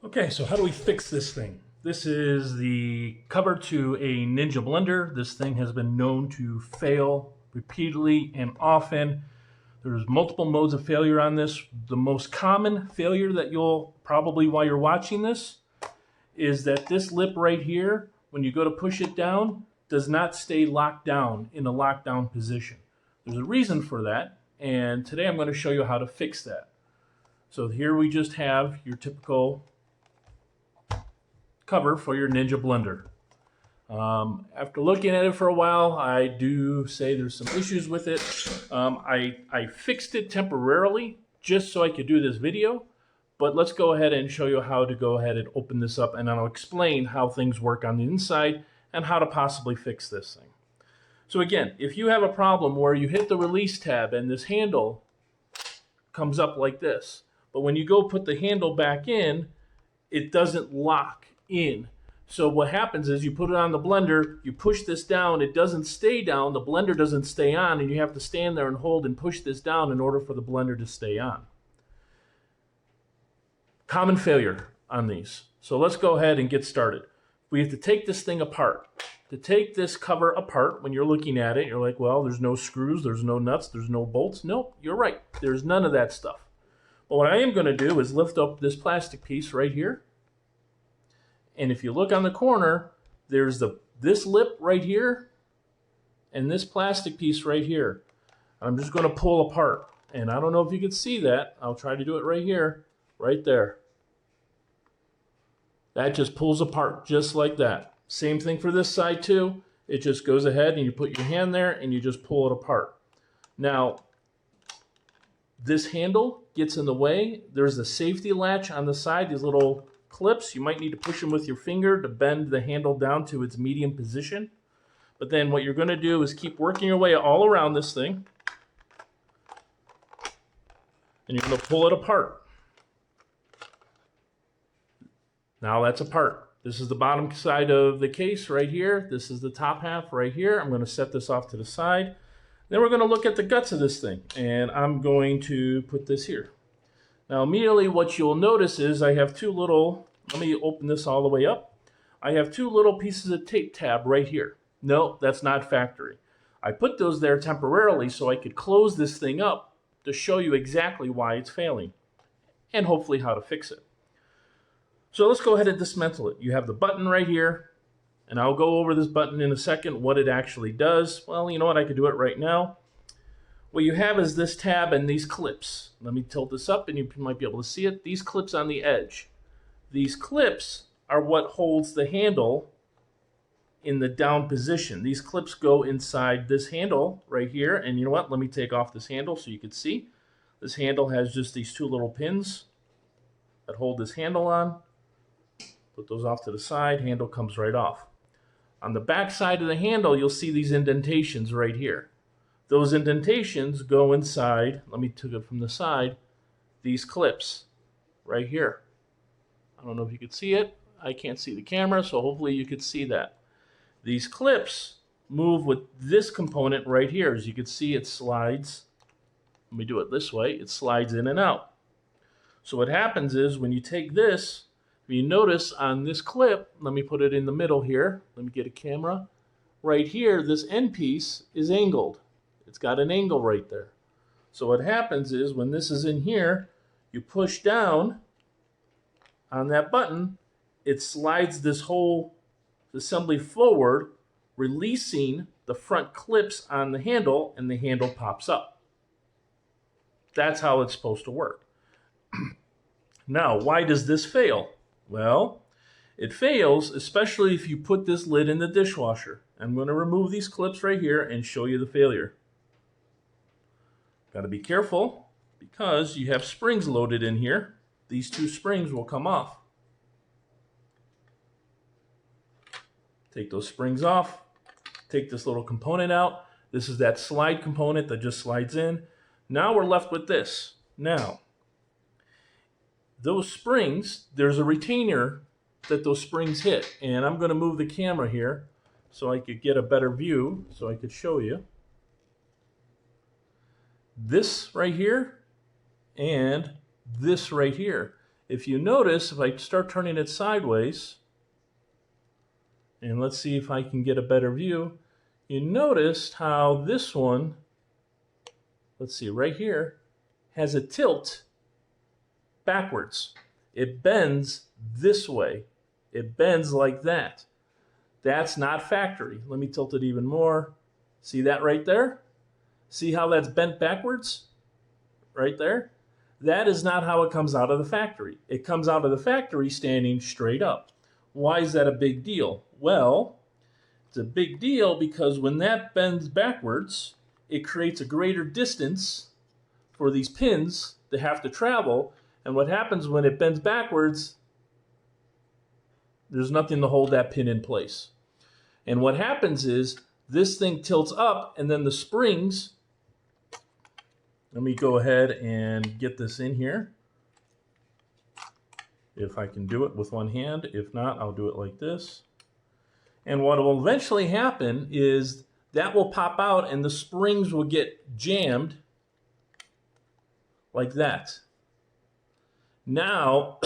Okay, so how do we fix this thing? This is the cover to a Ninja blender. This thing has been known to fail repeatedly and often. There's multiple modes of failure on this. The most common failure that you'll probably, while you're watching this, is that this lip right here, when you go to push it down, does not stay locked down in a lockdown position. There's a reason for that, and today I'm going to show you how to fix that. So here we just have your typical cover for your Ninja blender. After looking at it for a while, I do say there's some issues with it. I fixed it temporarily just so I could do this video, but let's go ahead and show you how to go ahead and open this up, and I'll explain how things work on the inside and how to possibly fix this thing. So again, if you have a problem where you hit the release tab and this handle comes up like this, but when you go put the handle back in, it doesn't lock in. So what happens is you put it on the blender, you push this down, it doesn't stay down, the blender doesn't stay on, and you have to stand there and hold and push this down in order for the blender to stay on. Common failure on these. So let's go ahead and get started. We have to take this thing apart. To take this cover apart, when you're looking at it, you're like, well, there's no screws, there's no nuts, there's no bolts. Nope, you're right. There's none of that stuff. But what I am going to do is lift up this plastic piece right here. And if you look on the corner, there's this lip right here and this plastic piece right here. I'm just going to pull apart. And I don't know if you can see that. I'll try to do it right here, right there. That just pulls apart just like that. Same thing for this side too. It just goes ahead and you put your hand there and you just pull it apart. Now, this handle gets in the way. There's a safety latch on the side, these little clips. You might need to push them with your finger to bend the handle down to its medium position. But then what you're going to do is keep working your way all around this thing. And you're going to pull it apart. Now that's apart. This is the bottom side of the case right here. This is the top half right here. I'm going to set this off to the side. Then we're going to look at the guts of this thing. And I'm going to put this here. Now immediately what you'll notice is I have two little, let me open this all the way up. I have two little pieces of tape tab right here. No, that's not factory. I put those there temporarily so I could close this thing up to show you exactly why it's failing and hopefully how to fix it. So let's go ahead and dismantle it. You have the button right here, and I'll go over this button in a second, what it actually does. Well, you know what, I could do it right now. What you have is this tab and these clips. Let me tilt this up and you might be able to see it. These clips on the edge. These clips are what holds the handle in the down position. These clips go inside this handle right here. And you know what? Let me take off this handle so you can see. This handle has just these two little pins that hold this handle on. Put those off to the side. Handle comes right off. On the back side of the handle, you'll see these indentations right here. Those indentations go inside, let me take it from the side, these clips right here. I don't know if you could see it. I can't see the camera, so hopefully you could see that. These clips move with this component right here. As you can see, it slides. Let me do it this way. It slides in and out. So what happens is when you take this, if you notice on this clip, let me put it in the middle here. Let me get a camera. Right here, this end piece is angled. It's got an angle right there. So what happens is when this is in here, you push down on that button, it slides this whole assembly forward, releasing the front clips on the handle, and the handle pops up. That's how it's supposed to work. Now, why does this fail? Well, it fails especially if you put this lid in the dishwasher. I'm going to remove these clips right here and show you the failure. Got to be careful because you have springs loaded in here. These two springs will come off. Take those springs off. Take this little component out. This is that slide component that just slides in. Now we're left with this. Now, those springs, there's a retainer that those springs hit. And I'm going to move the camera here so I could get a better view so I could show you. This right here and this right here. if you notice, if I start turning it sideways, and let's see if I can get a better view, you noticed how this one, let's see, right here, has a tilt backwards. It bends this way. It bends like that. That's not factory. Let me tilt it even more. See that right there? See how that's bent backwards? Right there? That is not how it comes out of the factory. It comes out of the factory standing straight up. Why is that a big deal? Well, it's a big deal because when that bends backwards, it creates a greater distance for these pins to have to travel. And what happens when it bends backwards, there's nothing to hold that pin in place. And what happens is this thing tilts up, and then the springs, let me go ahead and get this in here. If I can do it with one hand. If not, I'll do it like this. And what will eventually happen is that will pop out and the springs will get jammed like that. Now,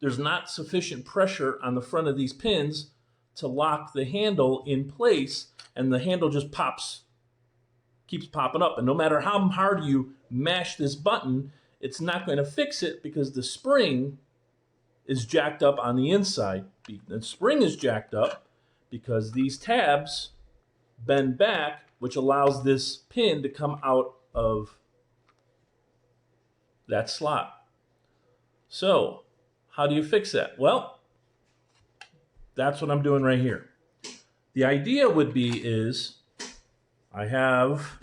there's not sufficient pressure on the front of these pins to lock the handle in place, and the handle just keeps popping up. And no matter how hard you mash this button, it's not going to fix it because the spring is jacked up on the inside. The spring is jacked up because these tabs bend back, which allows this pin to come out of that slot. So, how do you fix that? Well, that's what I'm doing right here. The idea would be is I have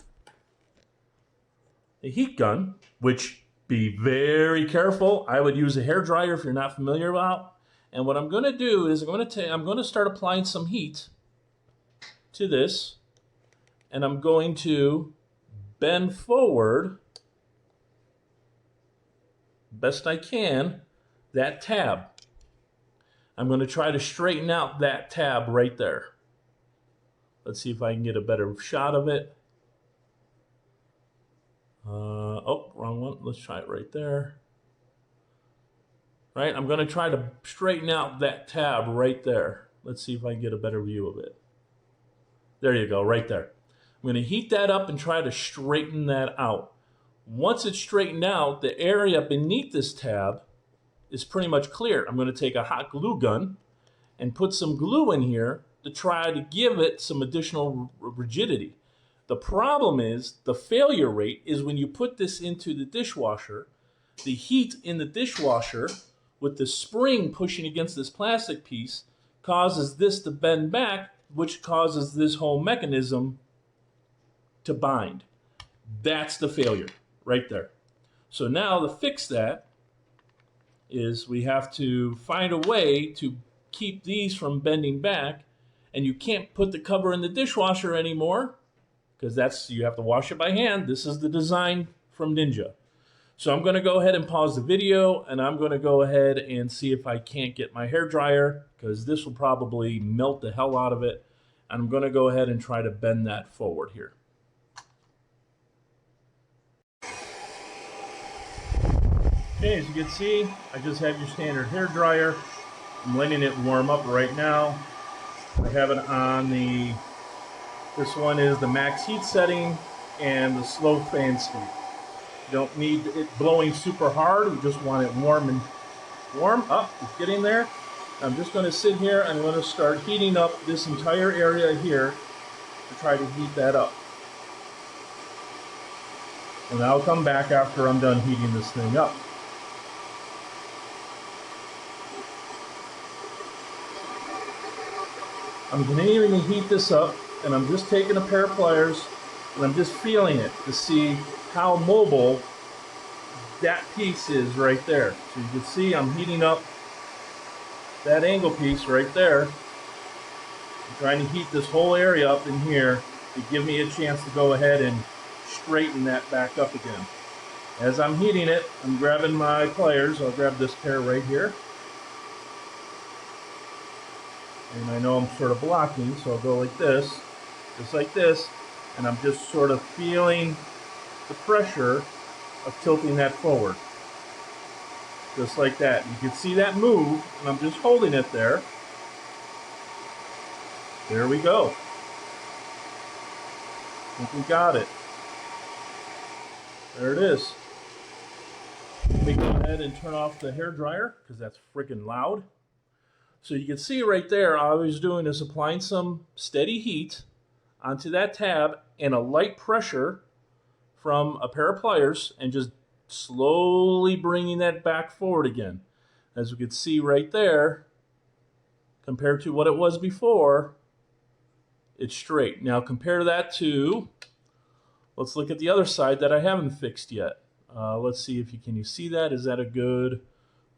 a heat gun, which be very careful. I would use a hairdryer if you're not familiar about. And what I'm going to do is I'm going to start applying some heat to this, and I'm going to bend forward best I can that tab. I'm going to try to straighten out that tab right there. Let's see if I can get a better shot of it. Oh, wrong one. Let's try it right there. Right, I'm going to try to straighten out that tab right there. Let's see if I can get a better view of it. There you go, right there. I'm going to heat that up and try to straighten that out. Once it's straightened out, the area beneath this tab is pretty much clear. I'm going to take a hot glue gun and put some glue in here to try to give it some additional rigidity. The problem is, the failure rate is when you put this into the dishwasher, the heat in the dishwasher with the spring pushing against this plastic piece causes this to bend back, which causes this whole mechanism to bind. That's the failure right there. So now to fix that is we have to find a way to keep these from bending back, and you can't put the cover in the dishwasher anymore because you have to wash it by hand. This is the design from Ninja. So I'm going to go ahead and pause the video, and I'm going to go ahead and see if I can't get my hairdryer, because this will probably melt the hell out of it. And I'm going to go ahead and try to bend that forward here. Okay, as you can see, I just have your standard hairdryer. I'm letting it warm up right now. I have it on this one is the max heat setting and the slow fan speed. You don't need it blowing super hard. We just want it warm and warm up. It's getting there. I'm just going to sit here and I'm going to start heating up this entire area here to try to heat that up. And I'll come back after I'm done heating this thing up. I'm continuing to heat this up, and I'm just taking a pair of pliers and I'm just feeling it to see how mobile that piece is right there. So you can see I'm heating up that angle piece right there. I'm trying to heat this whole area up in here to give me a chance to go ahead and straighten that back up again. As I'm heating it, I'm grabbing my pliers. I'll grab this pair right here. And I know I'm sort of blocking, so I'll go like this, just like this, and I'm just sort of feeling the pressure of tilting that forward. just like that. You can see that move, and I'm just holding it there. There we go. I think we got it. There it is. Let me go ahead and turn off the hair dryer because that's freaking loud. So you can see right there, all I was doing is applying some steady heat onto that tab and a light pressure from a pair of pliers and just slowly bringing that back forward again. As we can see right there, compared to what it was before, it's straight. Now compare that to, let's look at the other side that I haven't fixed yet. Let's see if you see that. Is that a good,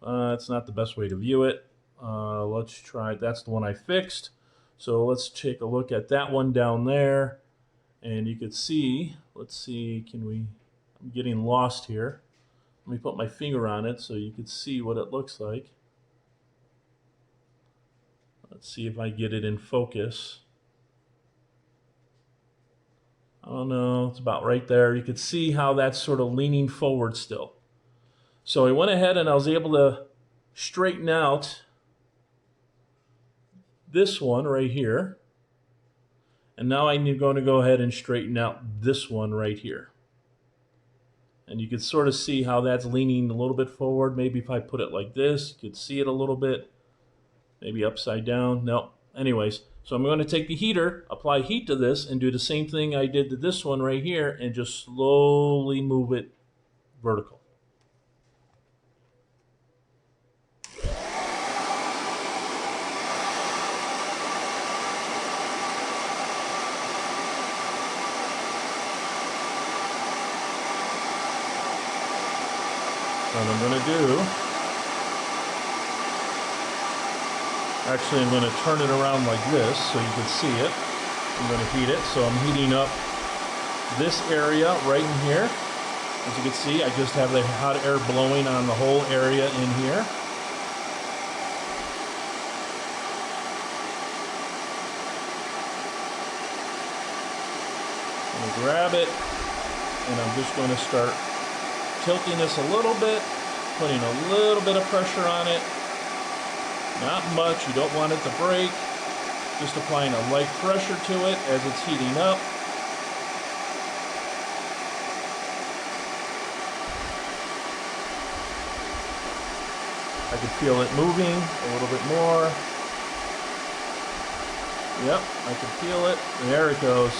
it's not the best way to view it. Let's try, that's the one I fixed. So let's take a look at that one down there. And you can see, let's see, I'm getting lost here. Let me put my finger on it so you can see what it looks like. Let's see if I get it in focus. I don't know, it's about right there. You can see how that's sort of leaning forward still. So I went ahead and I was able to straighten out this one right here. And now I'm going to go ahead and straighten out this one right here. And you can sort of see how that's leaning a little bit forward. Maybe if I put it like this, you could see it a little bit. Maybe upside down. No. Anyways, so I'm going to take the heater, apply heat to this, and do the same thing I did to this one right here, and just slowly move it vertical. What I'm going to do, actually I'm going to turn it around like this so you can see it. I'm going to heat it, so I'm heating up this area right in here. As you can see, I just have the hot air blowing on the whole area in here. I'm going to grab it, and I'm just going to start tilting this a little bit, putting a little bit of pressure on it. Not much, you don't want it to break. Just applying a light pressure to it as it's heating up. I can feel it moving a little bit more. Yep, I can feel it. There it goes.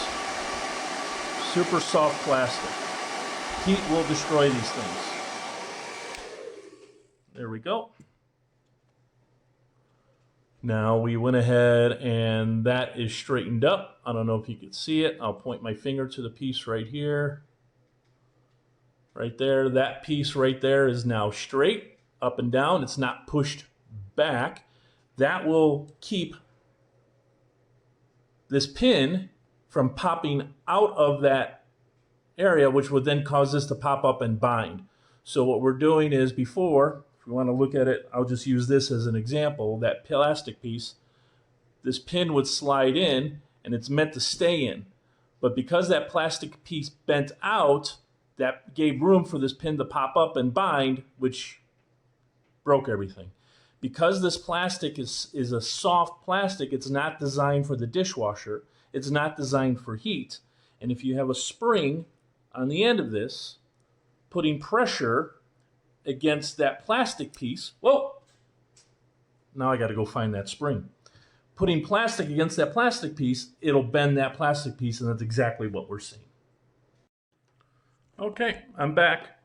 Super soft plastic. Heat will destroy these things. There we go. Now we went ahead and that is straightened up. I don't know if you can see it. I'll point my finger to the piece right here. Right there. That piece right there is now straight, up and down. It's not pushed back. That will keep this pin from popping out of that area, which would then cause this to pop up and bind. So what we're doing is, before, if you want to look at it, I'll just use this as an example. That plastic piece, this pin would slide in and it's meant to stay in. But because that plastic piece bent out, that gave room for this pin to pop up and bind, which broke everything. Because this plastic is a soft plastic, it's not designed for the dishwasher. It's not designed for heat. And if you have a spring on the end of this, putting pressure against that plastic piece, whoa, now I got to go find that spring. Putting plastic against that plastic piece, it'll bend that plastic piece, and that's exactly what we're seeing. Okay, I'm back.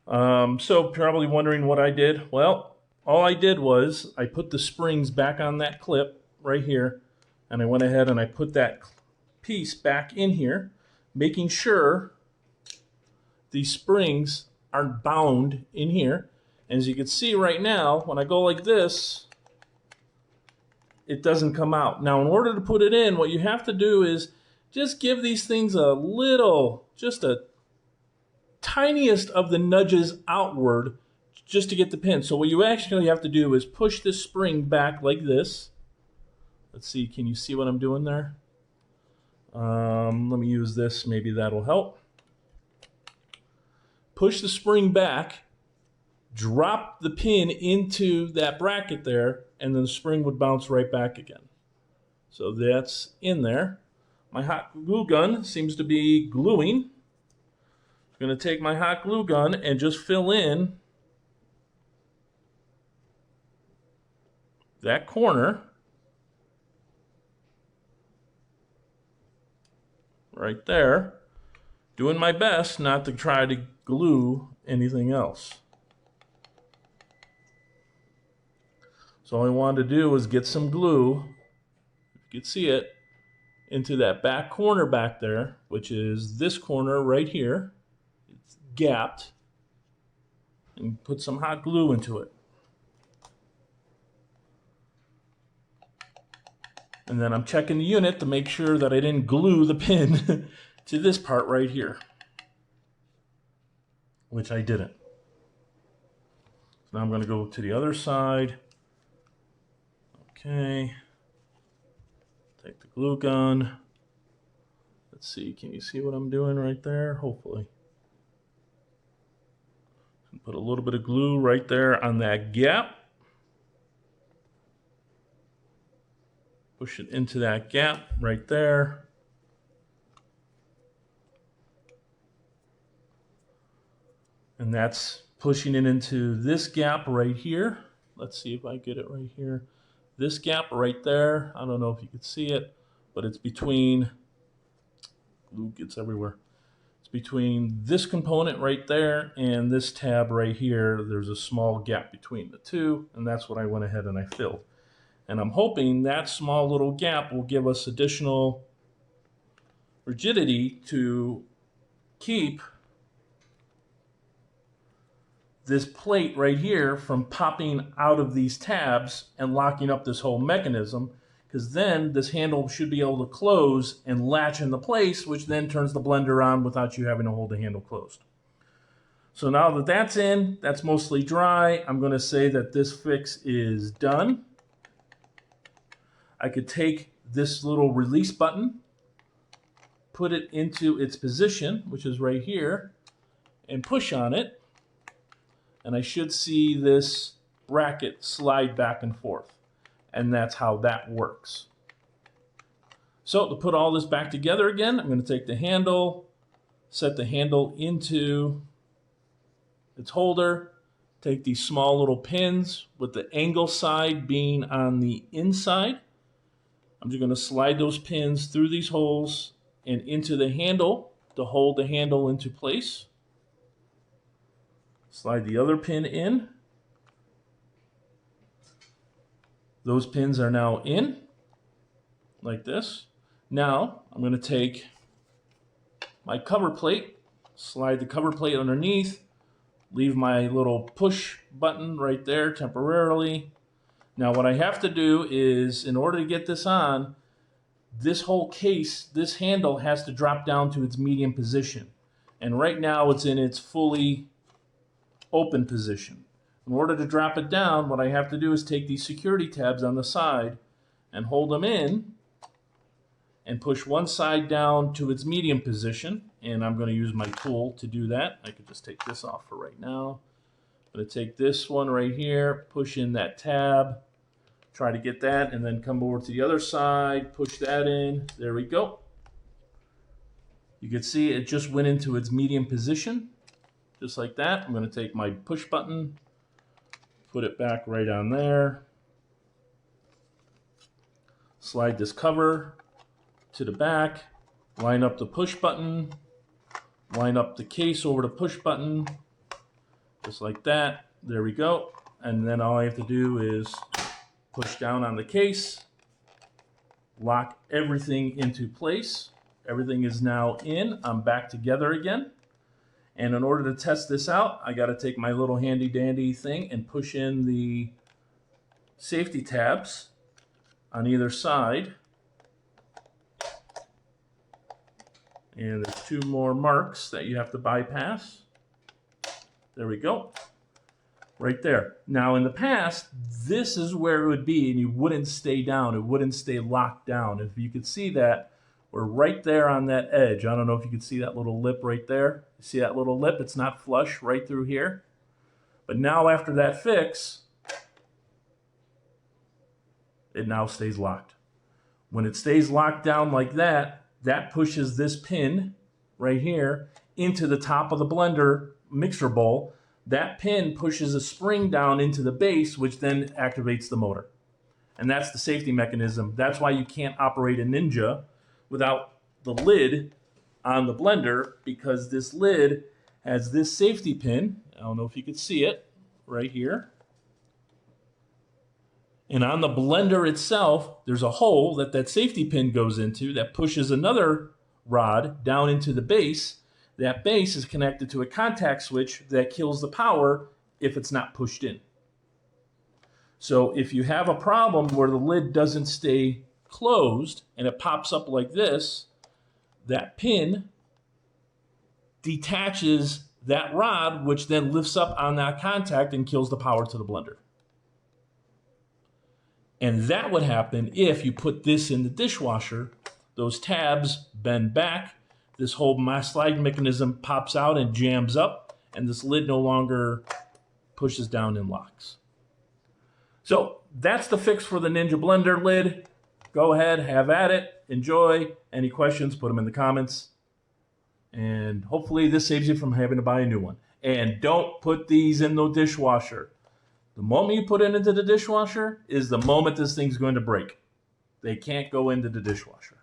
So probably wondering what I did. Well, all I did was I put the springs back on that clip right here, and I went ahead and I put that piece back in here, making sure these springs aren't bound in here. And as you can see right now, when I go like this, it doesn't come out. Now, in order to put it in, what you have to do is just give these things a little, just a tiniest of the nudges outward just to get the pin. So what you actually have to do is push this spring back like this. Let's see, can you see what I'm doing there? Let me use this, maybe that'll help. Push the spring back drop the pin into that bracket there, and then the spring would bounce right back again. So that's in there. My hot glue gun seems to be gluing. I'm going to take my hot glue gun and just fill in that corner right there, doing my best not to try to glue anything else. So all I wanted to do was get some glue, if you could see it, into that back corner back there, which is this corner right here. It's gapped, and put some hot glue into it. And then I'm checking the unit to make sure that I didn't glue the pin to this part right here, which I didn't. So now I'm going to go to the other side. Okay. Take the glue gun. Let's see, can you see what I'm doing right there? Hopefully. Put a little bit of glue right there on that gap. Push it into that gap right there. And that's pushing it into this gap right here. Let's see if I get it right here. This gap right there, I don't know if you can see it, but it's between, glue gets everywhere. It's between this component right there and this tab right here. There's a small gap between the two, and that's what I went ahead and I filled. And I'm hoping that small little gap will give us additional rigidity to keep this plate right here from popping out of these tabs and locking up this whole mechanism, because then this handle should be able to close and latch into place, which then turns the blender on without you having to hold the handle closed. So now that that's in, that's mostly dry, I'm going to say that this fix is done. I could take this little release button, put it into its position, which is right here, and push on it. And I should see this bracket slide back and forth. And that's how that works. So to put all this back together again, I'm going to take the handle, set the handle into its holder, take these small little pins with the angle side being on the inside. I'm just going to slide those pins through these holes and into the handle to hold the handle into place. Slide the other pin in. Those pins are now in, like this. Now, I'm going to take my cover plate, slide the cover plate underneath, leave my little push button right there temporarily. Now, what I have to do is, in order to get this on, this whole case, this handle has to drop down to its medium position. And right now, it's in its fully open position. In order to drop it down, what I have to do is take these security tabs on the side and hold them in and push one side down to its medium position. And I'm going to use my tool to do that. I could just take this off for right now. I'm going to take this one right here, push in that tab, try to get that, and then come over to the other side, push that in. There we go. You can see it just went into its medium position. Just like that. I'm going to take my push button, put it back right on there, slide this cover to the back, line up the push button, line up the case over the push button, just like that. There we go. And then all I have to do is push down on the case, lock everything into place. Everything is now in. I'm back together again. And in order to test this out, I got to take my little handy dandy thing and push in the safety tabs on either side. And there's two more marks that you have to bypass. There we go. Right there. Now in the past, this is where it would be and you wouldn't stay down. It wouldn't stay locked down. If you could see that, we're right there on that edge. I don't know if you can see that little lip right there. You see that little lip? It's not flush right through here. But now after that fix, it now stays locked. When it stays locked down like that, that pushes this pin right here into the top of the blender mixer bowl. That pin pushes a spring down into the base, which then activates the motor. And that's the safety mechanism. That's why you can't operate a Ninja without the lid on the blender, because this lid has this safety pin. I don't know if you can see it right here. And on the blender itself, there's a hole that that safety pin goes into that pushes another rod down into the base. That base is connected to a contact switch that kills the power if it's not pushed in. So if you have a problem where the lid doesn't stay closed and it pops up like this, that pin detaches that rod, which then lifts up on that contact and kills the power to the blender. And that would happen if you put this in the dishwasher. Those tabs bend back, this whole slide mechanism pops out and jams up, and this lid no longer pushes down and locks. So that's the fix for the Ninja blender lid. Go ahead, have at it, enjoy. Any questions, put them in the comments. And hopefully this saves you from having to buy a new one. And don't put these in the dishwasher. The moment you put it into the dishwasher is the moment this thing's going to break. They can't go into the dishwasher.